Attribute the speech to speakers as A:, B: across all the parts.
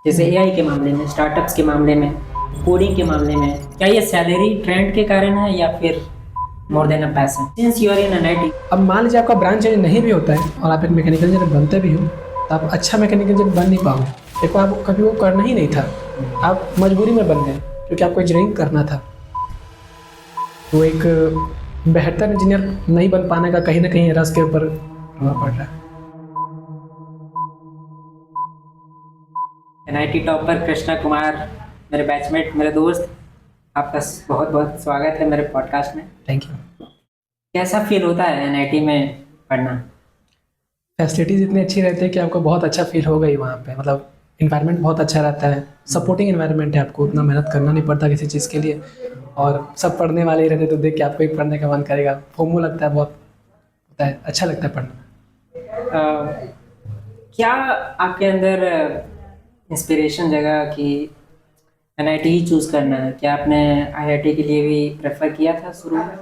A: जैसे एआई के मामले में, स्टार्टअप्स के मामले में, कोडिंग के मामले में, क्या ये सैलरी ट्रेंड के कारण है या फिर more than a passion? Since you are in NIT,
B: अब मान लीजिए आपका ब्रांच चेंज नहीं भी होता है और आप एक मैकेनिकल इंजीनियर बनते भी हो तो आप अच्छा मैकेनिकल इंजीनियर बन नहीं पाओगे। देखो आपको कभी वो करना ही नहीं था, आप मजबूरी में बन गए क्योंकि आपको इंजीनियरिंग करना था। तो एक बेहतर इंजीनियर नहीं बन पाने का कहीं ना कहीं रस के ऊपर प्रभाव पड़ रहा है।
A: एनआईटी टॉपर कृष्णा कुमार, मेरे बैचमेट, मेरे दोस्त, आपका बहुत बहुत स्वागत है मेरे पॉडकास्ट में।
B: Thank you.
A: कैसा फील होता है एनआईटी में पढ़ना?
B: फैसिलिटीज़ इतनी अच्छी रहती है कि आपको बहुत अच्छा फील होगा ही वहाँ पे। मतलब इन्वायरमेंट बहुत अच्छा रहता है, सपोर्टिंग इन्वायरमेंट है, आपको उतना मेहनत करना नहीं पड़ता किसी चीज़ के लिए। और सब पढ़ने वाले ही रहते तो देख के आपको भी पढ़ने का मन करेगा। फोमो लगता है, बहुत होता है, अच्छा लगता है पढ़ना।
A: क्या आपके अंदर इंस्पिरेशन जगह कि एनआईटी ही चूज़ करना है? क्या आपने आईआईटी के लिए भी प्रेफर किया था शुरू में?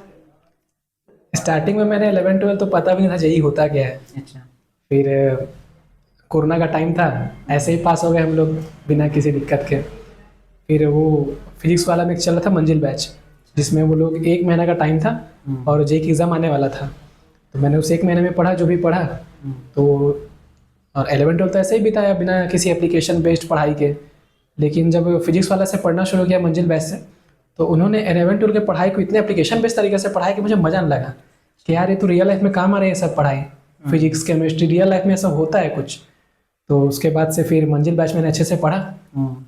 B: स्टार्टिंग में मैंने 11-12 तो पता भी नहीं था जेई होता क्या है।
A: अच्छा।
B: फिर कोरोना का टाइम था, ऐसे ही पास हो गए हम लोग बिना किसी दिक्कत के। फिर वो फिजिक्स वाला में चल रहा था मंजिल बैच, जिसमें वो लोग 1 महीना का टाइम था और जेई की एग्ज़ाम आने वाला था। तो मैंने उस 1 महीने में पढ़ा जो भी पढ़ा। तो और 11-12 तो ऐसे ही बिताया बिना किसी एप्लीकेशन बेस्ड पढ़ाई के। लेकिन जब फिजिक्स वाला से पढ़ना शुरू किया मंजिल बैच से, तो उन्होंने 11-12 के पढ़ाई को इतने एप्लीकेशन बेस्ड तरीके से पढ़ाया कि मुझे मज़ा नहीं लगा कि यार ये तो रियल लाइफ में काम आ रही है सब पढ़ाई। फिजिक्स केमिस्ट्री रियल लाइफ में सब होता है कुछ। तो उसके बाद से फिर मंजिल बैच मैंने अच्छे से पढ़ा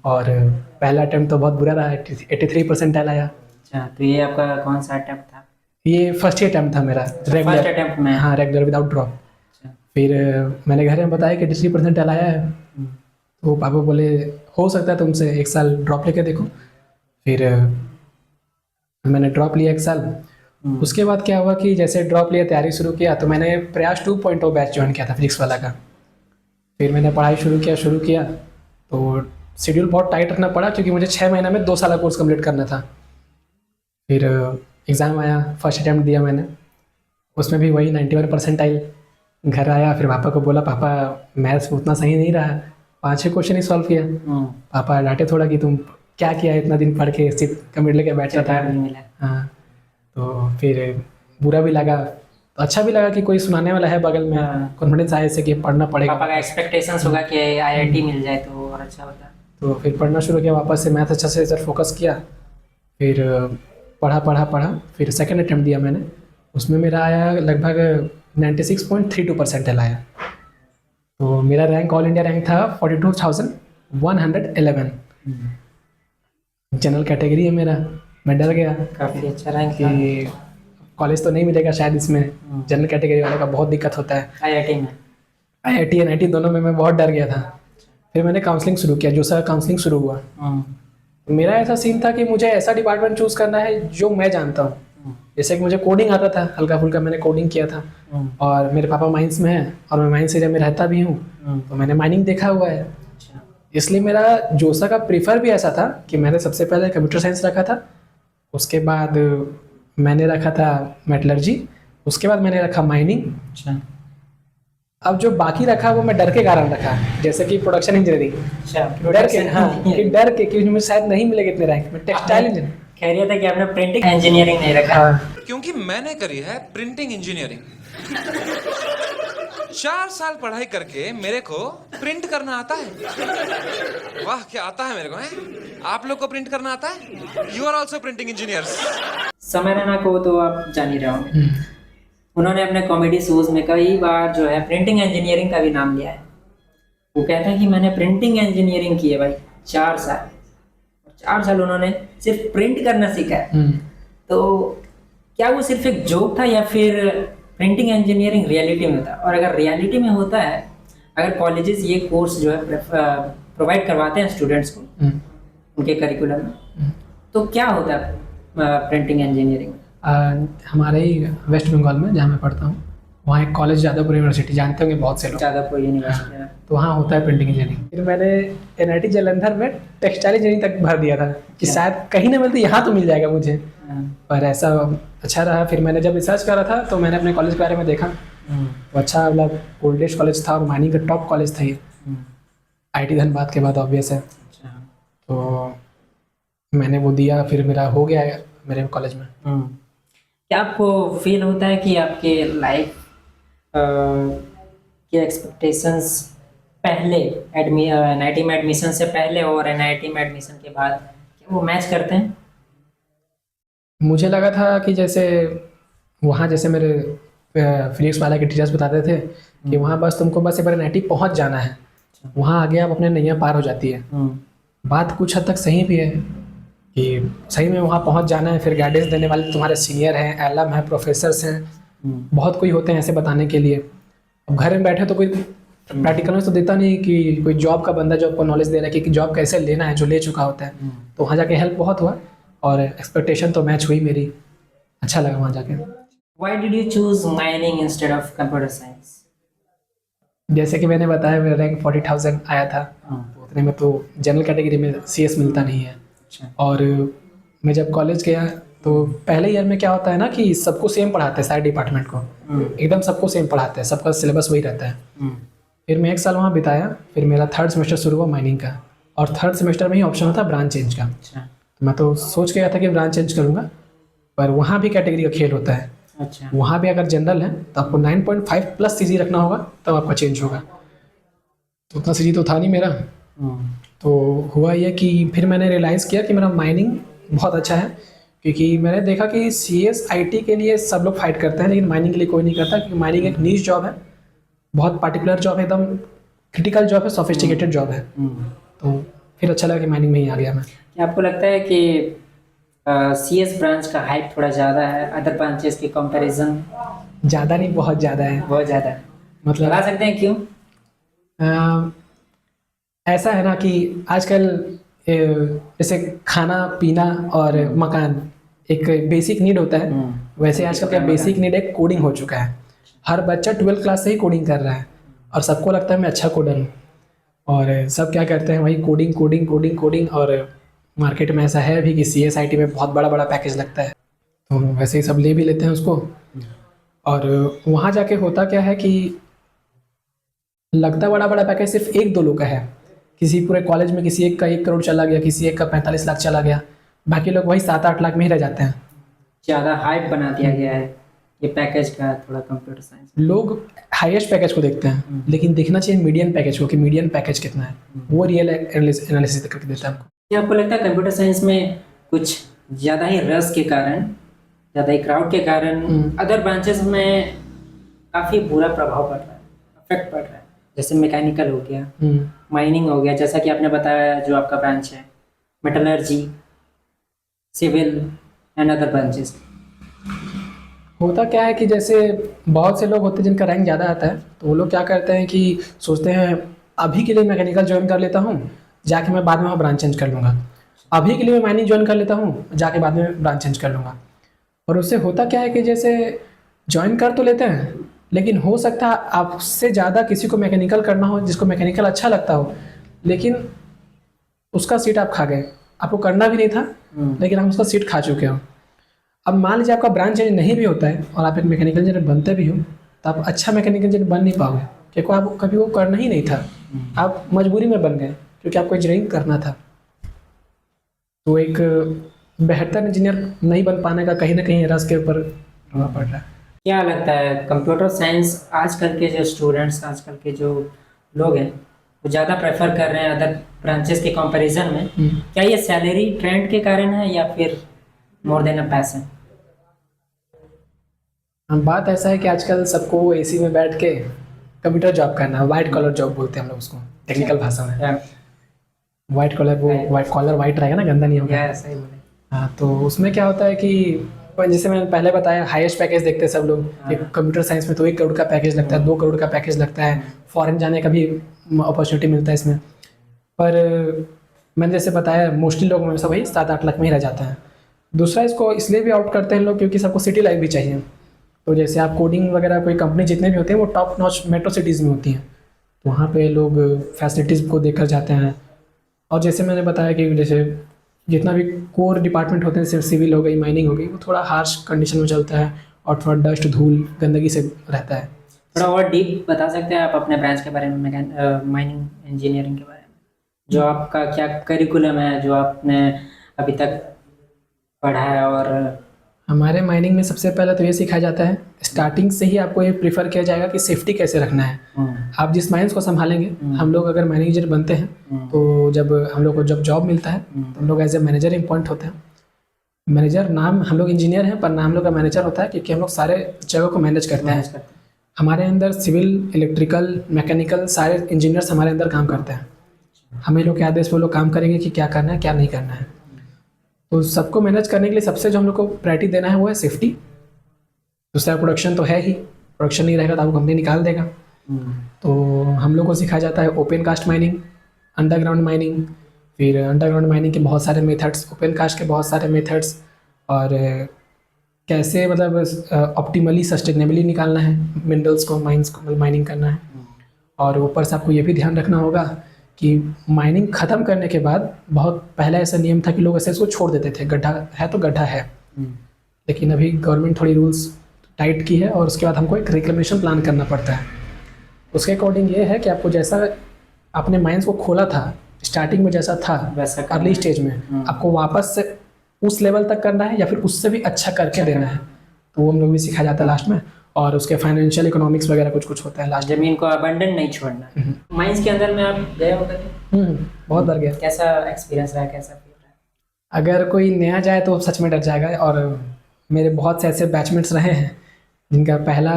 B: और पहला अटैम्प्ट तो बहुत बुरा रहा, 83 परसेंटाइल आया।
A: अच्छा, तो ये आपका कौन सा अटेम्प्ट था?
B: ये फर्स्ट ही अटैम्प्ट था मेरा,
A: फर्स्ट अटेम्प्ट में?
B: हाँ, रेगुलर विदाउट ड्रॉप। फिर मैंने घर में बताया कि 83 परसेंटाइल आया है। तो पापा बोले हो सकता है तुमसे 1 साल ड्रॉप लेके देखो। फिर मैंने ड्रॉप लिया 1 साल। उसके बाद क्या हुआ कि जैसे ड्रॉप लिया, तैयारी शुरू किया, तो मैंने प्रयास 2.0 बैच ज्वाइन किया था फिजिक्स वाला का। फिर मैंने पढ़ाई शुरू किया तो शेड्यूल बहुत टाइट रखना पड़ा क्योंकि मुझे 6 महीने में 2 साल का कोर्स कंप्लीट करना था। फिर एग्ज़ाम आया, फर्स्ट अटैम्प्ट दिया मैंने, उसमें भी वही 91 परसेंटाइल। घर आया, फिर पापा को बोला पापा मैथ्स उतना सही नहीं रहा, 5-6 क्वेश्चन ही सॉल्व किया। पापा डांटे थोड़ा कि तुम क्या किया इतना दिन पढ़ के सिर्फ कंप्लीट लेके बैठा था। हाँ, तो फिर बुरा भी लगा, तो अच्छा भी लगा कि कोई सुनाने वाला है बगल में, कॉन्फिडेंस आया इससे कि पढ़ना पड़ेगा।
A: पापा का एक्सपेक्टेशंस होगा कि आईआईटी मिल जाए तो और अच्छा होता।
B: तो फिर पढ़ना शुरू किया, वापस से मैथ अच्छा से सर फोकस किया। फिर पढ़ा, फिर सेकंड अटैम्प्ट दिया मैंने, उसमें मेरा आया लगभग 96.32 परसेंटाइल आया। तो मेरा रैंक ऑल इंडिया रैंक था 42,111। जनरल कैटेगरी है मेरा। मैं डर गया,
A: काफ़ी अच्छा रैंक था।
B: कि कॉलेज तो नहीं मिलेगा शायद इसमें, जनरल कैटेगरी वाले का बहुत दिक्कत होता है।
A: आईआईटी में,
B: आईआईटी एनआईटी दोनों में मैं बहुत डर गया था। फिर मैंने काउंसलिंग शुरू किया, जो सर काउंसलिंग शुरू हुआ। मेरा ऐसा सीन था कि मुझे ऐसा डिपार्टमेंट चूज़ करना है जो मैं जानता हूँ। जैसे कि मुझे कोडिंग आता था, हल्का फुल्का मैंने कोडिंग किया था, और मेरे पापा माइंस में हैं और मैं माइंस एरिया में रहता भी हूँ, तो मैंने माइनिंग देखा हुआ है। इसलिए मेरा जोसा का प्रीफर भी ऐसा था कि मैंने सबसे पहले कंप्यूटर साइंस रखा था, उसके बाद मैंने रखा था मेटलर्जी, उसके बाद मैंने रखा माइनिंग।
A: अच्छा।
B: अब जो बाकी रखा वो मैं डर के कारण रखा, जैसे कि प्रोडक्शन इंजीनियरिंग।
A: अच्छा,
B: डर के, हाँ, कि डर के कि मुझे शायद नहीं मिलेगा इतने रैंक में। टेक्सटाइल इंजीनियर
A: कह रहा था कि आपने प्रिंटिंग इंजीनियरिंग नहीं रखा।
C: क्योंकि मैंने करी है प्रिंटिंग इंजीनियरिंग। 4 साल पढ़ाई करके मेरे को प्रिंट करना आता है। वाह, क्या आता है मेरे को, है? आप लोग को प्रिंट करना आता है? You are also printing engineers.
A: Samay Raina को तो आप जान ही रहे होंगे। उन्होंने अपने कॉमेडी शोज में कई बार जो है प्रिंटिंग इंजीनियरिंग का भी नाम लिया है। वो कहते हैं कि मैंने प्रिंटिंग इंजीनियरिंग की है भाई 4 साल, 4 साल उन्होंने सिर्फ प्रिंट करना सीखा है। तो क्या वो सिर्फ एक जोक था या फिर प्रिंटिंग इंजीनियरिंग रियलिटी में था? और अगर रियलिटी में होता है, अगर कॉलेजेस ये कोर्स जो है प्रोवाइड करवाते हैं स्टूडेंट्स को उनके करिकुलम में, तो क्या होता है प्रिंटिंग इंजीनियरिंग?
B: हमारे ही वेस्ट बंगाल में जहाँ मैं पढ़ता हूँ, वहाँ एक कॉलेज जादवपुर यूनिवर्सिटी, जानते होंगे बहुत से लोग।
A: जादवपुर यूनिवर्सिटी है।
B: तो वहाँ होता है प्रिंटिंग इंजीनियरिंग। फिर मैंने एनआईटी जालंधर में टेक्सटाइल इंजीनियरिंग तक भर दिया था कि शायद कहीं ना मिलती, यहाँ तो मिल जाएगा मुझे, पर ऐसा अच्छा रहा। फिर मैंने जब रिसर्च करा था तो मैंने अपने कॉलेज के बारे में देखा, तो अच्छा, मतलब ओल्डेस्ट कॉलेज था और माइनिंग का टॉप कॉलेज था ये। IIT धनबाद के बाद ऑब्वियस है,
A: अच्छा।
B: तो मैंने वो दिया, फिर मेरा हो गया है मेरे कॉलेज में।
A: क्या आपको फील होता है कि आपके लाइफ के एक्सपेक्टेशंस पहले NIT में एडमिशन से पहले और NIT में एडमिशन के बाद क्या वो मैच करते हैं?
B: मुझे लगा था कि जैसे वहाँ जैसे मेरे फिजिक्स वाला के टीचर्स बताते थे कि वहाँ बस तुमको बस एक बार NIT पहुँच जाना है, वहाँ आगे आप अपने नैया पार हो जाती है। बात कुछ हद तक सही भी है कि सही में वहाँ पहुँच जाना है, फिर गाइडेंस देने वाले तुम्हारे सीनियर हैं, एलम हैं, प्रोफेसर्स हैं, बहुत कोई होते हैं ऐसे बताने के लिए। अब घर में बैठे तो कोई प्रैक्टिकल में तो देता नहीं कि कोई जॉब का बंदा जो आपको नॉलेज दे रहा है कि जॉब कैसे लेना है, जो ले चुका होता है। तो वहाँ जाके हेल्प बहुत हुआ और एक्सपेक्टेशन तो मैच हुई मेरी, अच्छा लगा वहाँ जाके।
A: Why did you choose mining instead of computer science?
B: जैसे कि मैंने बताया मेरा रैंक 40,000 आया था, तो उतने में तो जनरल कैटेगरी में CS मिलता नहीं है। और मैं जब कॉलेज गया तो पहले ईयर में क्या होता है ना कि सबको सेम पढ़ाते हैं, सारे डिपार्टमेंट को एकदम सबको सेम पढ़ाते हैं, सबका सिलेबस वही रहता है। फिर मैं 1 साल वहाँ बिताया, फिर मेरा 3rd सेमेस्टर शुरू हुआ माइनिंग का, और 3rd सेमेस्टर में ही ऑप्शन होता ब्रांच चेंज का। तो मैं तो सोच के गया था कि ब्रांच चेंज करूँगा, पर वहाँ भी कैटेगरी का खेल होता है।
A: अच्छा।
B: वहाँ भी अगर जनरल है तो आपको 9.5 प्लस CG रखना होगा तब आपका चेंज होगा, तो उतना CG तो था नहीं मेरा। तो हुआ ये कि फिर मैंने रियलाइज़ किया कि मेरा माइनिंग बहुत अच्छा है, क्योंकि मैंने देखा कि CS IT के लिए सब लोग फाइट करते हैं लेकिन माइनिंग के लिए कोई नहीं करता, क्योंकि माइनिंग एक नीश जॉब है, बहुत पार्टिकुलर जॉब है, एकदम क्रिटिकल जॉब है, सोफिस्टिकेटेड जॉब है। तो फिर अच्छा लगा कि माइनिंग में ही आ गया मैं।
A: क्या आपको लगता है कि CS ब्रांच का हाइप थोड़ा ज़्यादा है अदर ब्रांचेस के कंपैरिजन?
B: ज़्यादा नहीं, बहुत ज़्यादा है।
A: बहुत ज़्यादा है।
B: मतलब
A: बता सकते हैं क्यों?
B: ऐसा है ना कि आजकल जैसे खाना पीना और मकान एक बेसिक नीड होता है, वैसे आजकल का बेसिक नीड एक कोडिंग हो चुका है। हर बच्चा 12th क्लास से ही कोडिंग कर रहा है और सबको लगता है मैं अच्छा कोडर हूँ, और सब क्या करते हैं वही कोडिंग कोडिंग कोडिंग कोडिंग। और मार्केट में ऐसा है भी कि CS IT में बहुत बड़ा बड़ा पैकेज लगता है, तो वैसे ही सब ले भी लेते हैं उसको। और वहाँ जाके होता क्या है कि लगता बड़ा बड़ा पैकेज सिर्फ 1-2 लोग का है, किसी पूरे कॉलेज में किसी एक का 1 करोड़ चला गया, किसी एक का 45 लाख चला गया, बाकी लोग वही 7-8 लाख में ही रह जाते हैं।
A: ज़्यादा हाइप बना दिया गया है ये पैकेज का थोड़ा कंप्यूटर साइंस।
B: लोग हाईएस्ट पैकेज को देखते हैं, लेकिन देखना चाहिए मीडियन पैकेज को कि मीडियन पैकेज कितना है, वो रियल एनालिसिस करके देता है हमको।
A: क्या आपको लगता है कंप्यूटर साइंस में कुछ ज़्यादा ही रस के कारण, ज़्यादा ही क्राउड के कारण अदर ब्रांचेस में काफ़ी बुरा प्रभाव पड़ रहा है, अफेक्ट पड़ रहा है? जैसे मैकेनिकल हो गया, माइनिंग हो गया, जैसा कि आपने बताया जो आपका ब्रांच है, metallurgy, civil and other branches.
B: होता क्या है कि जैसे बहुत से लोग होते हैं जिनका रैंक ज़्यादा आता है, तो वो लोग क्या करते हैं कि सोचते हैं अभी के लिए मैकेनिकल ज्वाइन कर लेता हूँ, जाके मैं बाद में वहाँ ब्रांच चेंज कर लूँगा। अभी के लिए मैं माइनिंग ज्वाइन कर लेता हूँ, जाके बाद में ब्रांच चेंज कर लूँगा। और उससे होता क्या है कि जैसे ज्वाइन कर तो लेते हैं, लेकिन हो सकता है आपसे ज़्यादा किसी को मैकेनिकल करना हो, जिसको मैकेनिकल अच्छा लगता हो, लेकिन उसका सीट आप खा गए। आपको करना भी नहीं था, लेकिन आप उसका सीट खा चुके हो। अब मान लीजिए आपका ब्रांच चेंज नहीं भी होता है और आप एक मैकेनिकल इंजीनियर बनते भी हो, तो आप अच्छा मैकेनिकल इंजीनियर बन नहीं पाओगे, क्योंकि आप कभी वो करना ही नहीं था, आप मजबूरी में बन गए क्योंकि आपको इंजीनियरिंग करना था। तो एक बेहतर इंजीनियर नहीं बन पाने का कहीं ना कहीं रस के ऊपर प्रभाव पड़ रहा है।
A: क्या लगता है कंप्यूटर साइंस आजकल के जो स्टूडेंट्स, आजकल के जो लोग हैं, वो ज़्यादा प्रेफर कर रहे हैं अदर ब्रांचेस के कंपैरिजन में? क्या ये सैलरी ट्रेंड के कारण है या फिर मोर देन अ पैशन?
B: बात ऐसा है कि आजकल सबको AC में बैठ के कंप्यूटर जॉब करना है, वाइट कॉलर जॉब बोलते हैं हम लोग उसको टेक्निकल भाषा में। वाइट कॉलर, वो वाइट कॉलर वाइट रहेगा ना, गंदा नहीं होगा।
A: सही बोले।
B: हाँ, तो उसमें क्या होता है कि जैसे मैंने पहले बताया हाईएस्ट पैकेज देखते हैं सब लोग कि कंप्यूटर साइंस में तो 1 करोड़ का पैकेज लगता है, 2 करोड़ का पैकेज लगता है, फॉरेन जाने का भी अपॉर्चुनिटी मिलता है इसमें। पर मैंने जैसे बताया मोस्टली लोग में सब वही 7-8 लाख में ही रह जाता है। दूसरा इसको इसलिए भी आउट करते हैं लोग क्योंकि सबको सिटी लाइफ भी चाहिए। तो जैसे आप कोडिंग वगैरह कोई कंपनी जितने भी होते हैं वो टॉप नॉच मेट्रो सिटीज़ में होती हैं, तो वहाँ पे लोग फैसिलिटीज़ को देखकर जाते हैं। और जैसे मैंने बताया कि जैसे जितना भी कोर डिपार्टमेंट होते हैं, जैसे सिविल हो गई, माइनिंग हो गई, वो थोड़ा हार्श कंडीशन में चलता है और थोड़ा डस्ट धूल गंदगी से रहता है।
A: थोड़ा और डीप बता सकते हैं आप अपने ब्रांच के बारे में, माइनिंग इंजीनियरिंग के बारे में? जो आपका क्या करिकुलम है जो आपने अभी तक पढ़ा है? और
B: हमारे माइनिंग में सबसे पहले तो ये सिखाया जाता है, स्टार्टिंग से ही आपको ये प्रीफर किया जाएगा कि सेफ्टी कैसे रखना है। आप जिस माइंस को संभालेंगे, हम लोग अगर मैनेजर बनते हैं तो जब हम लोग को जब जॉब मिलता है तो हम लोग एज ए मैनेजर अपॉइंट होते हैं। मैनेजर नाम, हम लोग इंजीनियर हैं पर नाम हम लोग का मैनेजर होता है क्योंकि हम लोग सारे जगह को मैनेज करते हैं। हमारे अंदर सिविल, इलेक्ट्रिकल, मैकेनिकल सारे इंजीनियर्स हमारे अंदर काम करते हैं। हमें लोग के आदेश पे लोग काम करेंगे कि क्या करना है क्या नहीं करना है। तो सबको मैनेज करने के लिए सबसे जो हम लोग को प्रायोरिटी देना है वो है सेफ्टी। दूसरा प्रोडक्शन तो है ही, प्रोडक्शन नहीं रहेगा तो आपको कंपनी निकाल देगा। तो हम लोग को सिखाया जाता है open cast mining, underground mining, फिर अंडरग्राउंड माइनिंग के बहुत सारे मेथड्स, ओपन कास्ट के बहुत सारे मेथड्स, और कैसे मतलब ऑप्टिमली सस्टेनेबली निकालना है मिनरल्स को, माइंस को माइनिंग करना है। और ऊपर से आपको ये भी ध्यान रखना होगा कि माइनिंग ख़त्म करने के बाद, बहुत पहले ऐसा नियम था कि लोग ऐसे इसको छोड़ देते थे, गड्ढा है तो गड्ढा है, लेकिन अभी गवर्नमेंट थोड़ी रूल्स टाइट की है और उसके बाद हमको एक रिक्लेमेशन प्लान करना पड़ता है। उसके अकॉर्डिंग ये है कि आपको जैसा आपने माइंस को खोला था स्टार्टिंग में जैसा था
A: वैसा
B: अर्ली स्टेज में, आपको वापस से उस लेवल तक करना है या फिर उससे भी अच्छा करके देना है। तो वो हम लोग भी सिखाया जाता है लास्ट में। और उसके फाइनेंशियल इकोनॉमिक्स वगैरह कुछ कुछ होता है लास्ट।
A: जमीन को अबंडन नहीं छोड़ना। माइंस के अंदर में आप गए हो कभी?
B: बहुत बार गया।
A: कैसा एक्सपीरियंस रहा, कैसा फील रहा?
B: अगर कोई नया जाए तो सच में डर जाएगा। और मेरे बहुत से ऐसे बैचमेट्स रहे हैं जिनका पहला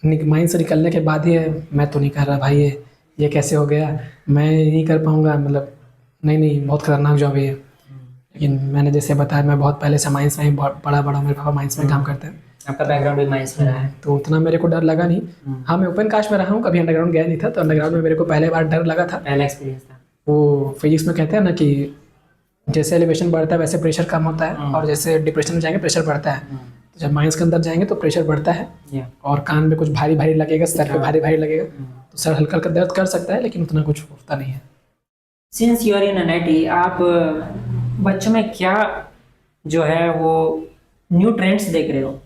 B: माइंड से निकलने के बाद ही मैं तो नहीं कर रहा भाई, ये कैसे हो गया, मैं नहीं कर पाऊँगा, मतलब नहीं बहुत खतरनाक जॉब है ये। लेकिन मैंने जैसे बताया मैं बहुत पहले से माइंस में ही बड़ा मेरे पापा माइंस में काम करते हैं।
A: आपका बैकग्राउंड भी माइंस में रहा है
B: तो उतना मेरे को डर लगा नहीं। हाँ, मैं ओपन कास्ट में रहा हूँ, कभी अंडरग्राउंड गया नहीं था। तो अंडरग्राउंड में मेरे को पहले बार डर लगा था,
A: पहला एक्सपीरियंस था।
B: वो फिजिक्स में कहते हैं ना कि जैसे एलिवेशन बढ़ता है वैसे प्रेशर कम होता है, और जैसे डिप्रेशन में जाएंगे प्रेशर बढ़ता है। तो जब माइंस के अंदर जाएंगे तो प्रेशर बढ़ता है और कान में कुछ भारी भारी लगेगा, सर पे भारी भारी लगेगा। तो सर हल्का हल्का दर्द कर सकता है लेकिन उतना कुछ होता नहीं है।
A: Since you are in NIT, आप बच्चों में क्या जो है वो न्यू ट्रेंड्स देख रहे हो?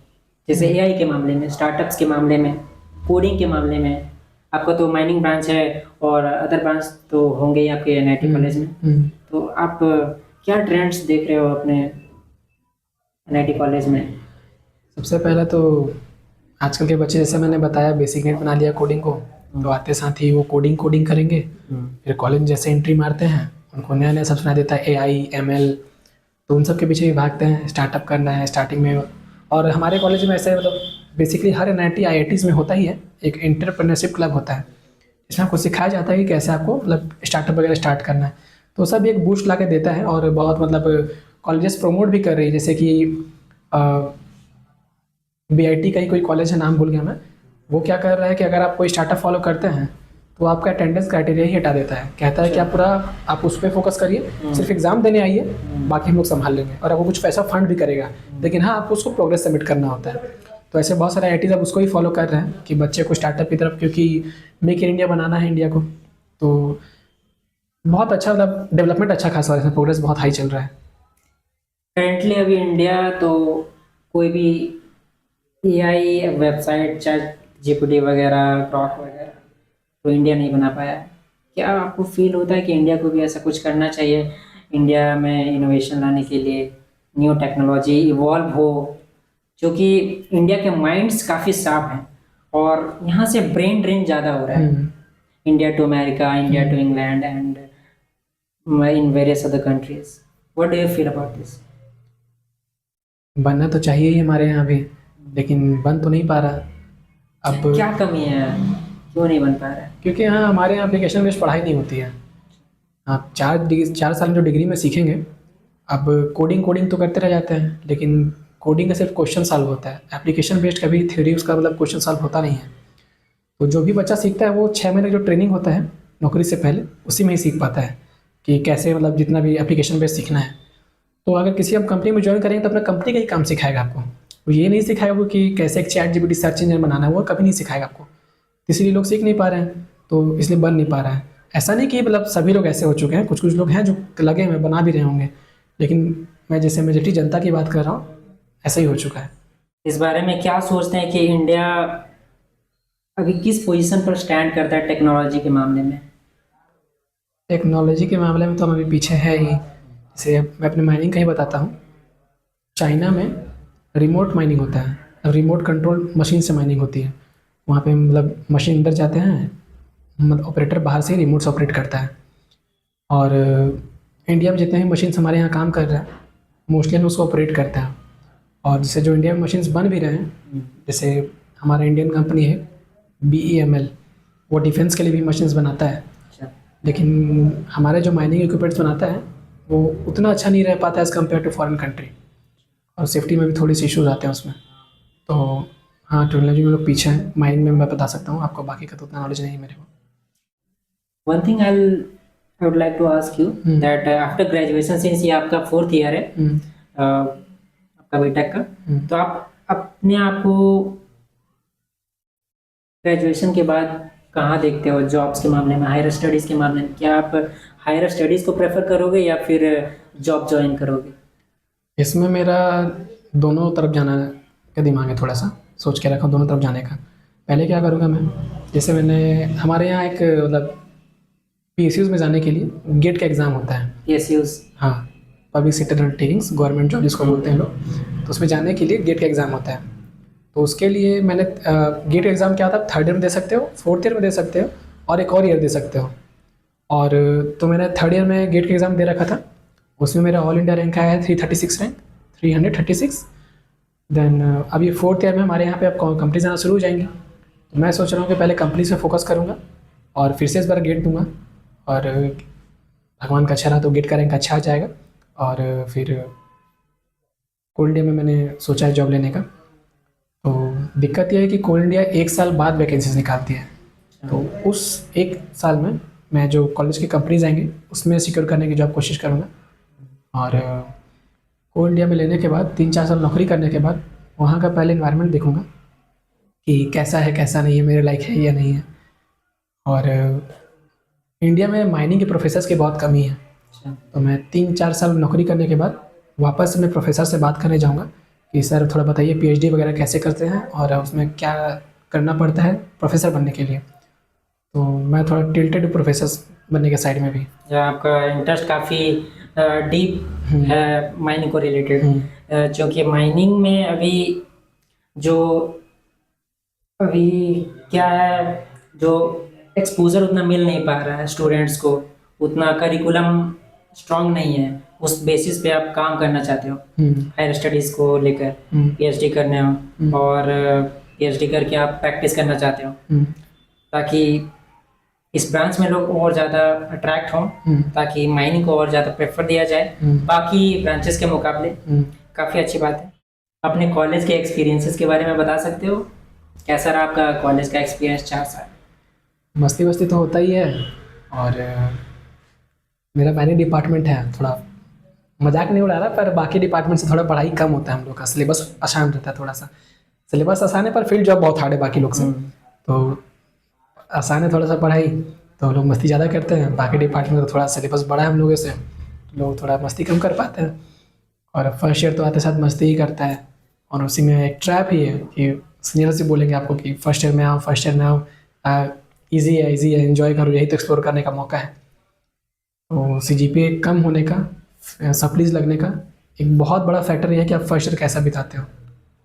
A: जैसे AI के मामले में, स्टार्टअप्स के मामले में, कोडिंग के मामले में। आपका तो माइनिंग ब्रांच है और अदर ब्रांच तो होंगे ही आपके NIT कॉलेज में। तो आप क्या ट्रेंड्स देख रहे हो अपने NIT कॉलेज में?
B: सबसे पहले तो आजकल के बच्चे, जैसे मैंने बताया, बेसिक नेट बना लिया कोडिंग को, तो आते साथ ही वो कोडिंग करेंगे। फिर कॉलेज जैसे एंट्री मारते हैं उनको नया नया सब सुना देता है, AI ML, तो उन सब के पीछे भी भागते हैं। स्टार्टअप करना है स्टार्टिंग में। और हमारे कॉलेज में ऐसे मतलब बेसिकली हर NIT IITs में होता ही है, एक एंटरप्रेन्योरशिप क्लब होता है जिसमें आपको सिखाया जाता है कि कैसे आपको मतलब स्टार्टअप वगैरह स्टार्ट करना है। तो सब एक बूस्ट ला के देता है और बहुत मतलब कॉलेजेस प्रमोट भी कर रही है। जैसे कि BIT का ही कोई कॉलेज है, नाम भूल गया मैं, वो क्या कर रहा है कि अगर आप कोई स्टार्टअप फॉलो करते हैं तो आपका अटेंडेंस क्राइटेरिया ही हटा देता है। कहता है कि आप उस पर फोकस करिए, सिर्फ एग्जाम देने आइए, बाकी हम लोग संभाल लेंगे। और आपको कुछ पैसा फंड भी करेगा, लेकिन हाँ आपको उसको प्रोग्रेस सबमिट करना होता है। तो ऐसे बहुत सारे IITs अब उसको ही फॉलो कर रहे हैं कि बच्चे को स्टार्टअप की तरफ, क्योंकि मेक इन इंडिया बनाना है इंडिया को। तो बहुत अच्छा मतलब डेवलपमेंट अच्छा खासा है, प्रोग्रेस बहुत हाई चल रहा है
A: करेंटली अभी इंडिया। तो कोई भी AI वेबसाइट, ChatGPT वगैरह, ग्रॉक वगैरह तो इंडिया नहीं बना पाया। क्या आपको फील होता है कि इंडिया को भी ऐसा कुछ करना चाहिए, इंडिया में इनोवेशन लाने के लिए, न्यू टेक्नोलॉजी इवॉल्व हो? जो कि इंडिया के माइंड्स काफ़ी शार्प हैं और यहाँ से ब्रेन ड्रेन ज़्यादा हो रहा है, India to America, India to England and in various other countries. What do you feel about this?
B: बनना तो चाहिए ही हमारे यहाँ भी, लेकिन बन तो नहीं पा रहा। अब
A: क्या कमी है, क्यों नहीं बन पा रहा है?
B: क्योंकि हाँ हमारे यहाँ एप्लीकेशन बेस्ड पढ़ाई नहीं होती है। आप 4 साल में जो डिग्री में सीखेंगे, अब कोडिंग तो करते रह जाते हैं, लेकिन कोडिंग का सिर्फ क्वेश्चन सॉल्व होता है। एप्लीकेशन बेस्ड कभी थ्योरी उसका मतलब क्वेश्चन सॉल्व होता नहीं है। तो जो भी बच्चा सीखता है वो 6 महीने जो ट्रेनिंग होता है नौकरी से पहले, उसी में ही सीख पाता है कि कैसे मतलब जितना भी एप्लीकेशन बेस्ड सीखना है। तो अगर किसी हम कंपनी में ज्वाइन करेंगे तो अपना कंपनी का ही काम सिखाएगा आपको, वो ये नहीं सिखाएगा वो कि कैसे एक ChatGPT सर्च इंजन बनाना है, वो कभी नहीं सिखाएगा आपको। इसलिए लोग सीख नहीं पा रहे हैं, तो इसलिए बन नहीं पा रहा है। ऐसा नहीं कि मतलब सभी लोग ऐसे हो चुके हैं, कुछ लोग हैं जो लगे हुए बना भी रहे होंगे, लेकिन मैं जैसे मेजॉरिटी जनता की बात कर रहा हूँ, ऐसा ही हो चुका है।
A: इस बारे में क्या सोचते हैं कि इंडिया अभी किस पोजीशन पर स्टैंड करता है टेक्नोलॉजी के मामले में?
B: टेक्नोलॉजी के मामले में तो हम अभी पीछे है ही। जैसे मैं अपने माइनिंग का ही बताता हूँ। चाइना में रिमोट माइनिंग होता है, रिमोट कंट्रोल मशीन से माइनिंग होती है। वहाँ पे मतलब मशीन अंदर जाते हैं, मतलब ऑपरेटर बाहर से रिमोट से ऑपरेट करता है। और इंडिया में जितने भी मशीन्स हमारे यहाँ काम कर रहे हैं मोस्टली हम उसको ऑपरेट करते हैं। और जैसे जो इंडिया में मशीन्स बन भी रहे हैं, जैसे हमारा इंडियन कंपनी है BEML, वो डिफेंस के लिए भी मशीन्स बनाता है।
A: अच्छा।
B: लेकिन हमारे जो माइनिंग इक्विपमेंट्स बनाता है वो उतना अच्छा नहीं रह पाता as compare to foreign country, और सेफ्टी में भी थोड़ी सी इशूज़ आते हैं उसमें। तो हाँ, टेक्नोलॉजी में लोग पीछे हैं। माइनिंग में मैं बता सकता हूँ, आपको बाकी का तो उतना नॉलेज नहीं है मेरे को।
A: One thing I would like to ask you that after graduation, since ये आपका 4th ईयर है आपका बीटेक का, तो आप अपने आप को ग्रेजुएशन के बाद कहाँ देखते हो जॉब्स के मामले में, हायर स्टडीज़ के मामले में? क्या आप हायर स्टडीज़ को प्रेफर करोगे या फिर जॉब ज्वाइन करोगे?
B: इसमें मेरा दोनों तरफ जाना का दिमाग है, थोड़ा सा सोच के रखा हूँ दोनों तरफ जाने का। पहले क्या करूँगा मैं, जैसे मैंने हमारे यहाँ एक मतलब PSUs में जाने के लिए गेट का एग्ज़ाम होता है।
A: PSUs?
B: हाँ, public sector undertakings, government job जिसको बोलते हैं लोग। तो उसमें जाने के लिए गेट का एग्ज़ाम होता है। तो उसके लिए मैंने गेट एग्ज़ाम क्या होता है, 3rd ईयर में दे सकते हो, 4th ईयर में दे सकते हो, और एक और ईयर दे सकते हो। और तो मैंने 3rd ईयर में गेट का एग्ज़ाम दे रखा था। उसमें मेरा ऑल इंडिया रैंक आया है 336 रैंक, 336। देन अभी 4th ईयर में हमारे यहाँ पे अब कंपनीज आना शुरू हो जाएंगी। तो मैं सोच रहा हूँ कि पहले कंपनी से फोकस करूँगा और फिर से इस बार गेट दूँगा, और भगवान का अच्छा रहा तो गेट का रैंक अच्छा आ जाएगा। और फिर कोल इंडिया में मैंने सोचा है जॉब लेने का। तो दिक्कत यह है कि कोल इंडिया 1 साल बाद वैकेंसीज निकालती है। तो उस 1 साल में मैं जो कॉलेज की कंपनीज आएंगी उसमें सिक्योर करने की जॉब कोशिश करूँगा। और कोल इंडिया में लेने के बाद 3-4 साल नौकरी करने के बाद वहाँ का पहले इन्वायरमेंट देखूँगा कि कैसा है कैसा नहीं है, मेरे लायक है या नहीं है। और इंडिया में माइनिंग के प्रोफेसर्स की बहुत कमी है। तो मैं 3-4 साल नौकरी करने के बाद वापस अपने प्रोफेसर से बात करने जाऊँगा कि सर थोड़ा बताइए PhD वगैरह कैसे करते हैं और उसमें क्या करना पड़ता है प्रोफेसर बनने के लिए। तो मैं थोड़ा टिल्टेड प्रोफेसर बनने के साइड में भी।
A: आपका इंटरेस्ट काफ़ी डीप है माइनिंग को रिलेटेड, क्योंकि माइनिंग में अभी क्या है, जो एक्सपोजर उतना मिल नहीं पा रहा है स्टूडेंट्स को, उतना करिकुलम स्ट्रांग नहीं है। उस बेसिस पे आप काम करना चाहते हो हायर स्टडीज़ को लेकर, PhD करने हो, और PhD करके आप प्रैक्टिस करना चाहते हो ताकि इस ब्रांच में लोग और ज़्यादा अट्रैक्ट हों, ताकि माइनिंग को और ज़्यादा प्रेफर दिया जाए बाकी ब्रांचेस के मुकाबले। काफ़ी अच्छी बात है। अपने कॉलेज के एक्सपीरियंसेस के बारे में बता सकते हो? कैसा रहा आपका कॉलेज का एक्सपीरियंस 4 साल?
B: मस्ती वस्ती तो होता ही है, और मेरा माइनिंग डिपार्टमेंट है, थोड़ा मजाक नहीं उड़ा रहा, पर बाकी डिपार्टमेंट से थोड़ा पढ़ाई कम होता है। हम लोग का सिलेबस आसान रहता है, थोड़ा सा सिलेबस आसान है पर फील्ड जॉब बहुत हार्ड है बाकी लोग से। तो आसान है थोड़ा सा पढ़ाई, तो लोग मस्ती ज़्यादा करते हैं। बाकी डिपार्टमेंट तो थोड़ा सिलेबस बड़ा है हम लोगों से, लोग थोड़ा मस्ती कम कर पाते हैं। और फर्स्ट ईयर तो आते साथ मस्ती ही करता है, और उसी में एक ट्रैप ही है कि सीनियर से बोलेंगे आपको कि फर्स्ट ईयर में आओ, ईजी है, एंजॉय करो, यही तो एक्सप्लोर करने का मौका है। तो CGPA कम होने का, सप्लीज लगने का एक बहुत बड़ा फैक्टर ये है कि आप फर्स्ट ईयर कैसा बिताते हो।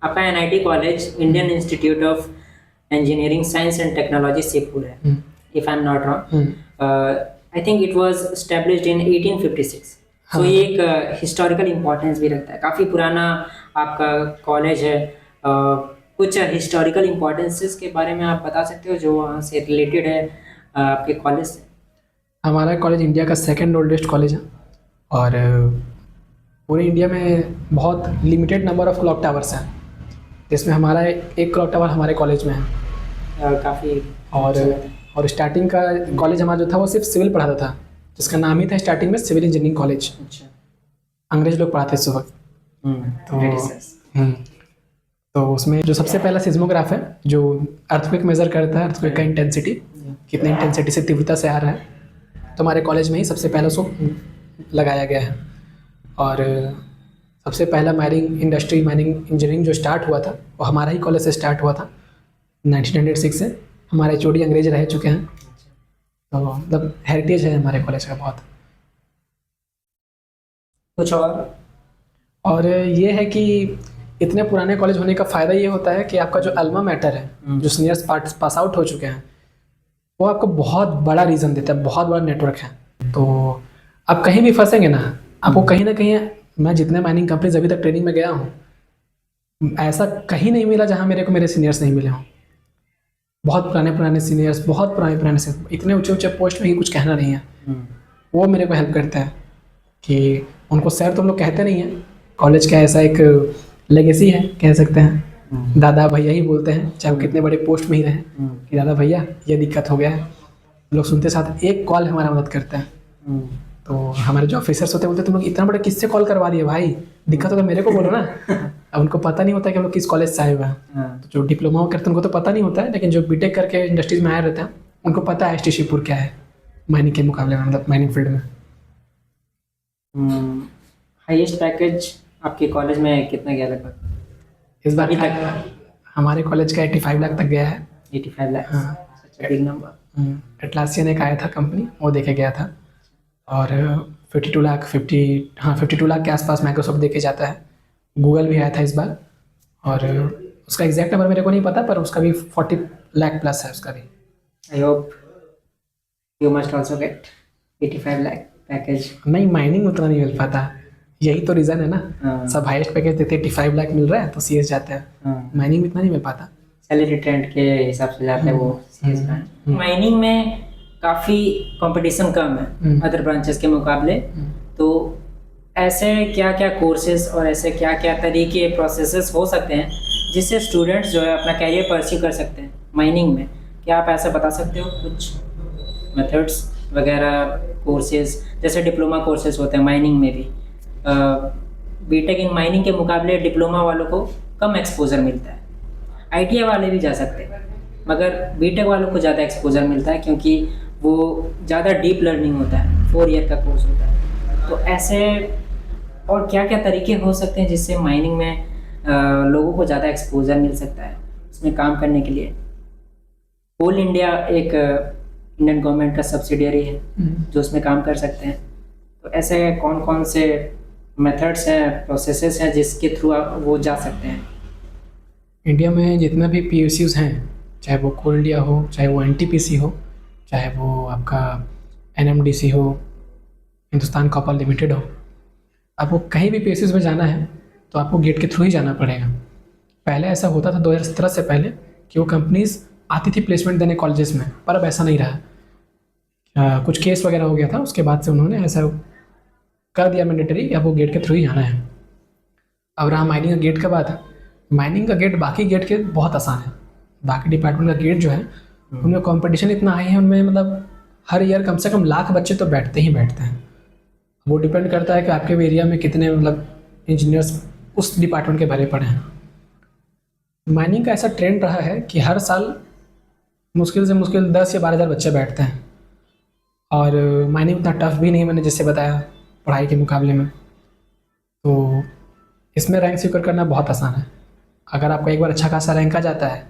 A: आपका NIT college Indian institute of engineering science and technology Shibpur है, if I am not wrong. I think it was established in 1856। तो ये एक हिस्टोरिकल इम्पोर्टेंस भी रखता है, काफ़ी पुराना आपका कॉलेज है। कुछ हिस्टोरिकल इम्पोर्टेंसेस के बारे में आप बता सकते हो जो वहाँ से रिलेटेड है आपके कॉलेज से? हमारा
B: कॉलेज इंडिया का 2nd ओल्डेस्ट कॉलेज है, और पूरे इंडिया में बहुत limited number of clock towers हैं, जिसमें हमारा एक क्लॉक टावर हमारे कॉलेज में है।
A: काफ़ी
B: और स्टार्टिंग का कॉलेज हमारा जो था वो सिर्फ सिविल पढ़ाता था, जिसका नाम ही था स्टार्टिंग में सिविल इंजीनियरिंग कॉलेज।
A: अच्छा,
B: अंग्रेज लोग पढ़ाते इस वक्त। तो उसमें जो सबसे पहला सिज्मोग्राफ है जो अर्थक्वेक मेज़र करता है, अर्थक्वेक का इंटेंसिटी, कितने इंटेंसिटी से तीव्रता से आ रहा है, तो हमारे कॉलेज में ही सबसे पहले उसको लगाया गया है। और सबसे पहला माइनिंग इंजीनियरिंग जो स्टार्ट हुआ था वो हमारा ही कॉलेज से स्टार्ट हुआ था 1906 से। हमारे HOD अंग्रेज रह चुके हैं, तो मतलब हेरिटेज है हमारे कॉलेज का बहुत।
A: कुछ
B: और ये है कि इतने पुराने कॉलेज होने का फ़ायदा ये होता है कि आपका जो अल्मा मैटर है, जो सीनियर्स पास आउट हो चुके हैं, वो आपको बहुत बड़ा रीज़न देता है, बहुत बड़ा नेटवर्क है। तो आप कहीं भी फंसेंगे ना, आपको कहीं ना कहीं, मैं जितने माइनिंग कंपनीज अभी तक ट्रेनिंग में गया हूँ, ऐसा कहीं नहीं मिला जहाँ मेरे को मेरे सीनियर्स नहीं मिले हों। बहुत पुराने पुराने सीनियर्स, बहुत पुराने पुराने से इतने ऊंचे ऊंचे पोस्ट में ही कुछ कहना नहीं है, वो मेरे को हेल्प करता है कि उनको सर तुम लोग कहते नहीं हैं, कॉलेज का ऐसा एक लेगेसी है कह सकते हैं, दादा भैया ही बोलते हैं, चाहे वो कितने बड़े पोस्ट में ही रहें, कि दादा भैया ये दिक्कत हो गया है। लोग सुनते साथ एक कॉल हमारा मदद करता है। तो हमारे जो ऑफिसर्स होते हैं बोलते तुम लोग इतना बड़ा किससे कॉल करवा दिए भाई, दिक्कत हो तो मेरे को बोलो ना। अब उनको पता नहीं होता कि हम लोग किस कॉलेज से आए हुए हैं। तो जो डिप्लोमा करते हैं उनको तो पता नहीं होता है, लेकिन जो बीटेक करके इंडस्ट्रीज में आए रहते हैं उनको पता है एसटी शिवपुर क्या है माइनिंग के मुकाबले में, मतलब माइनिंग फील्ड में।
A: हाईएस्ट पैकेज आपके कॉलेज में कितना गया लगभग?
B: इस बार
A: अभी तक
B: हमारे कॉलेज का 85 लाख तक गया है।
A: 85 लाख,
B: हाँ।
A: Big number.
B: एटलासियन एक आया था कंपनी, वो देके गया था। और 52 लाख 52 लाख के आसपास माइक्रोसॉफ्ट देके जाता है। गूगल भी आया था इस बार, और उसका एग्जैक्ट नंबर मेरे को नहीं पता, पर उसका भी 40 लाख प्लस है उसका भी।
A: I hope you must also get 85 lakh package.
B: नहीं, माइनिंग उतना नहीं मिल पाता, यही तो रीज़न है ना। सब हाईएस्ट पैकेज देते 85 लाख मिल रहा है तो सीएस जाता है। माइनिंग में इतना नहीं मिल पाता,
A: सैलरी ट्रेंड के हिसाब से जाता है वो सीएस में। माइनिंग में काफ़ी कंपटीशन कम है अदर ब्रांचेस के मुकाबले। तो ऐसे क्या क्या कोर्सेज और ऐसे क्या क्या तरीके प्रोसेसेस हो सकते हैं जिससे स्टूडेंट्स जो है अपना कैरियर परस्यू कर सकते हैं माइनिंग में? क्या आप ऐसा बता सकते हो कुछ मेथड्स वगैरह, कोर्सेज जैसे डिप्लोमा कोर्सेज होते हैं माइनिंग में भी? बीटेक इन माइनिंग के मुकाबले डिप्लोमा वालों को कम एक्सपोजर मिलता है। आईटीआई वाले भी जा सकते हैं मगर बीटेक वालों को ज़्यादा एक्सपोजर मिलता है क्योंकि वो ज़्यादा डीप लर्निंग होता है, 4 ईयर का कोर्स होता है। तो ऐसे और क्या क्या तरीके हो सकते हैं जिससे माइनिंग में लोगों को ज़्यादा एक्सपोजर मिल सकता है उसमें काम करने के लिए? कोल इंडिया एक इंडियन गवर्नमेंट का सब्सिडियरी है जो उसमें काम कर सकते हैं। तो ऐसे कौन कौन से मेथड्स हैं, प्रोसेसेस हैं जिसके थ्रू वो जा सकते हैं?
B: इंडिया में जितना भी पीयूसीज हैं, चाहे वो कोल इंडिया हो, चाहे वो एनटीपीसी हो, चाहे वो आपका एनएमडीसी हो, हिंदुस्तान कॉपर लिमिटेड हो, आपको कहीं भी पीयूसीज में जाना है तो आपको गेट के थ्रू ही जाना पड़ेगा। पहले ऐसा होता था 2017 से पहले कि वो कंपनीज आती थी प्लेसमेंट देने कॉलेजेस में, पर अब ऐसा नहीं रहा। कुछ केस वगैरह हो गया था, उसके बाद से उन्होंने ऐसा कर दिया मैंडेटरी कि आपको गेट के थ्रू ही जाना है। अब रहा माइनिंग का गेट का बात, माइनिंग का गेट बाकी गेट के बहुत आसान है। बाकी डिपार्टमेंट का गेट जो है उनमें कंपटीशन इतना हाई है, उनमें मतलब हर ईयर कम से कम लाख बच्चे तो बैठते ही बैठते हैं। वो डिपेंड करता है कि आपके एरिया में कितने मतलब इंजीनियर्स उस डिपार्टमेंट के भरे पड़े हैं। माइनिंग का ऐसा ट्रेंड रहा है कि हर साल मुश्किल से मुश्किल 10 या 12 हज़ार बच्चे बैठते हैं, और माइनिंग उतना टफ भी नहीं है, मैंने जैसे बताया पढ़ाई के मुकाबले में। तो इसमें रैंक सिक्योर करना बहुत आसान है। अगर आपका एक बार अच्छा खासा रैंक आ जाता है,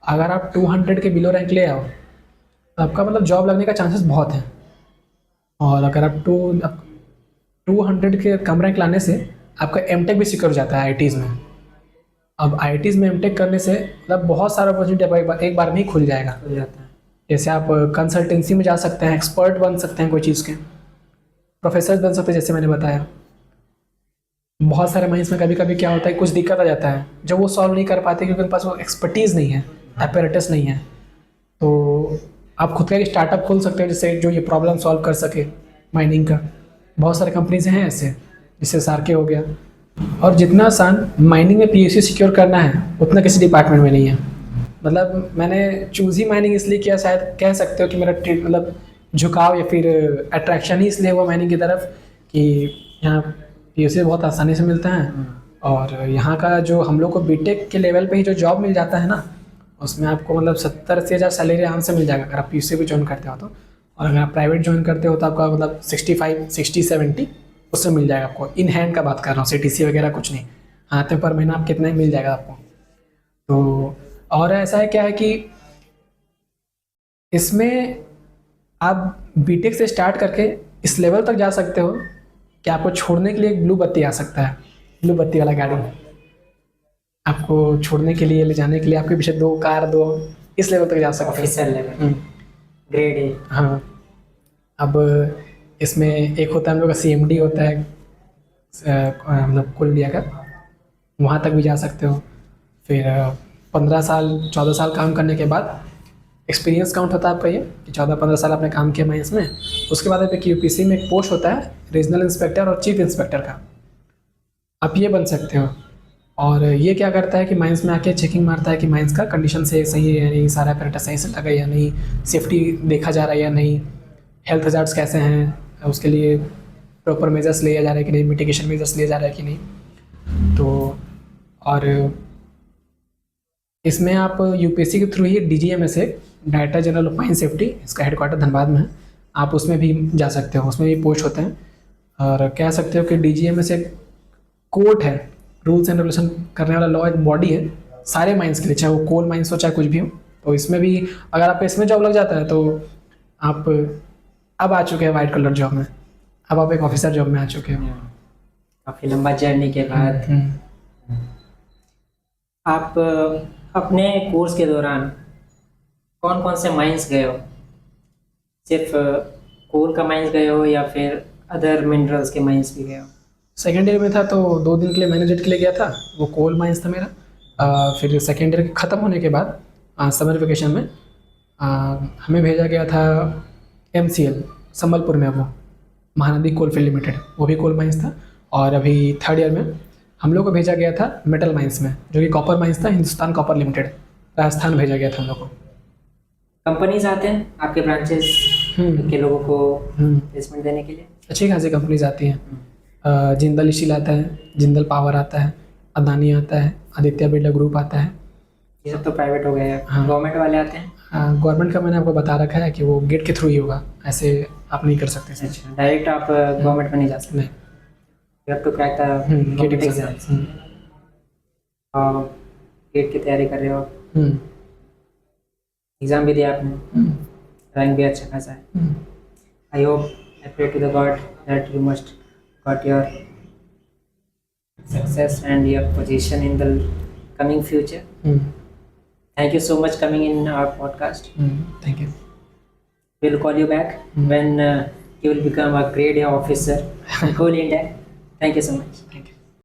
B: अगर आप 200 के बिलो रैंक ले आओ तो आपका मतलब जॉब लगने का चांसेस बहुत हैं। और अगर आप 200 के कम रैंक लाने से आपका एमटेक भी सिक्योर हो जाता है आईआईटीज़ में। अब आईआईटीज़ में एमटेक करने से मतलब बहुत सारा अपॉर्चुनिटी एक बार में ही खुल जाएगा। जैसे आप कंसल्टेंसी में जा सकते हैं, एक्सपर्ट बन सकते हैं कोई चीज़ के, प्रोफेसर बन सकते हैं जैसे मैंने बताया। बहुत सारे माइंस में कभी कभी क्या होता है, कुछ दिक्कत आ जाता है जब वो सॉल्व नहीं कर पाते क्योंकि उनके पास वो एक्सपर्टीज़ नहीं है, अपैरेटस नहीं है। तो आप खुद का एक स्टार्टअप खोल सकते हैं जिससे जो ये प्रॉब्लम सॉल्व कर सके माइनिंग का। बहुत सारे कंपनीज हैं ऐसे, जिससे सार्के हो गया। और जितना आसान माइनिंग में पीयूसी सिक्योर करना है उतना किसी डिपार्टमेंट में नहीं है। मतलब मैंने चूज़ ही माइनिंग इसलिए किया, शायद कह सकते हो कि मेरा मतलब झुकाव या फिर अट्रैक्शन ही इसलिए हुआ माइनिंग की तरफ कि यहाँ पीयूसी बहुत आसानी से मिलते हैं, और यहाँ का जो हम लोग को बीटेक के लेवल पे ही जो जॉब मिल जाता है ना, उसमें आपको मतलब 70 से हज़ार सैलरी आराम से मिल जाएगा अगर आप पीयूसी भी ज्वाइन करते हो तो। और अगर आप प्राइवेट ज्वाइन करते हो तो आपका मतलब 65, 60, 70 उससे मिल जाएगा आपको। इन हैंड का बात कर रहा हूँ, सीटीसी वगैरह कुछ नहीं, हाथ में पर महीना आप कितना ही मिल जाएगा आपको। तो और ऐसा है क्या है कि इसमें आप बीटेक से स्टार्ट करके इस लेवल तक जा सकते हो कि आपको छोड़ने के लिए एक ब्लू बत्ती आ सकता है, ब्लू बत्ती वाला गाड़ी आपको छोड़ने के लिए, ले जाने के लिए आपके पीछे 2 कार, 2 इस लेवल तक जा सकते हो।
A: Officer level, grade A.
B: हाँ, अब इसमें एक होता है हम लोग का CMD होता है, मतलब कुल इंडिया का, वहाँ तक भी जा सकते हो। फिर 15 साल 14 साल काम करने के बाद एक्सपीरियंस काउंट होता है आपका ये कि 14-15 साल आपने काम किया माइंस में। उसके बाद आपके QPC में एक पोस्ट होता है रीजनल इंस्पेक्टर और चीफ इंस्पेक्टर का, आप ये बन सकते हो। और ये क्या करता है कि माइंस में आके चेकिंग मारता है कि माइंस का कंडीशन से सही है या नहीं, सारा अपरेटस सही से लगा या नहीं, सेफ्टी देखा जा रहा है या नहीं, हेल्थ हजार्ड्स कैसे हैं, उसके लिए प्रॉपर मेजर्स लिया जा रहा है कि नहीं, मिटिगेशन मेजर्स लिया जा रहा है कि नहीं। तो और इसमें आप UPSC के थ्रू ही DGMA से, director general of mine safety, इसका हेडक्वार्टर धनबाद में है, आप उसमें भी जा सकते हो, उसमें भी पोस्ट होते हैं। और कह सकते हो कि DGMA से कोर्ट है, रूल्स एंड रेगुलेशन करने वाला लॉ, एक बॉडी है सारे माइंस के लिए, चाहे वो कोल माइंस हो चाहे कुछ भी हो। तो इसमें भी अगर आपका इसमें जॉब लग जाता है तो आप अब आ चुके हैं वाइट कलर जॉब में, अब आप एक ऑफिसर जॉब में आ चुके हो।
A: काफ़ी लंबा जर्नी के बाद आप अपने कोर्स के दौरान कौन कौन से माइंस गए हो? सिर्फ कोल का माइंस गए हो या फिर अदर मिनरल्स के माइंस भी गए हो?
B: सेकेंड ईयर में था तो 2 दिन के लिए मैनेजमेंट के लिए गया था, वो कोल माइंस था मेरा। फिर सेकेंड ईयर ख़त्म होने के बाद समर वेकेशन में हमें भेजा गया था MCL संबलपुर में, वो महानदी कोल फील्ड लिमिटेड, वो भी कोल माइंस था। और अभी थर्ड ईयर में हम लोग को भेजा गया था मेटल माइंस में, जो कि कॉपर माइंस था, हिंदुस्तान कॉपर लिमिटेड, राजस्थान भेजा गया था हम लोग को।
A: कंपनीज आते हैं आपके ब्रांचेस के लोगों को प्लेसमेंट देने के लिए?
B: अच्छी खासी कंपनीज आती हैं। जिंदल स्टील आता है, जिंदल पावर आता है, अदानी आता है, आदित्य बिरला ग्रुप आता है।
A: ये सब तो प्राइवेट हो गए हैं।
B: हाँ।
A: गवर्नमेंट वाले आते हैं?
B: गवर्नमेंट का मैंने आपको बता रखा है कि वो गेट के थ्रू ही होगा, ऐसे आप नहीं कर सकते।
A: अच्छा, डायरेक्ट आप गवर्नमेंट में नहीं जा सकते?
B: नहीं,
A: you have to crack the
B: GATE
A: exams. और गेट की तैयारी कर रहे हो, एग्ज़ाम भी दिया आपने, रैंक भी अच्छा खासा है। I hope, I pray to the God that you must got your success and your position in the coming future. Thank you so much coming in our podcast.
B: Thank you.
A: We'll call you back when you will become a grade A officer in Coal India. Thank you so much.
B: Thank you.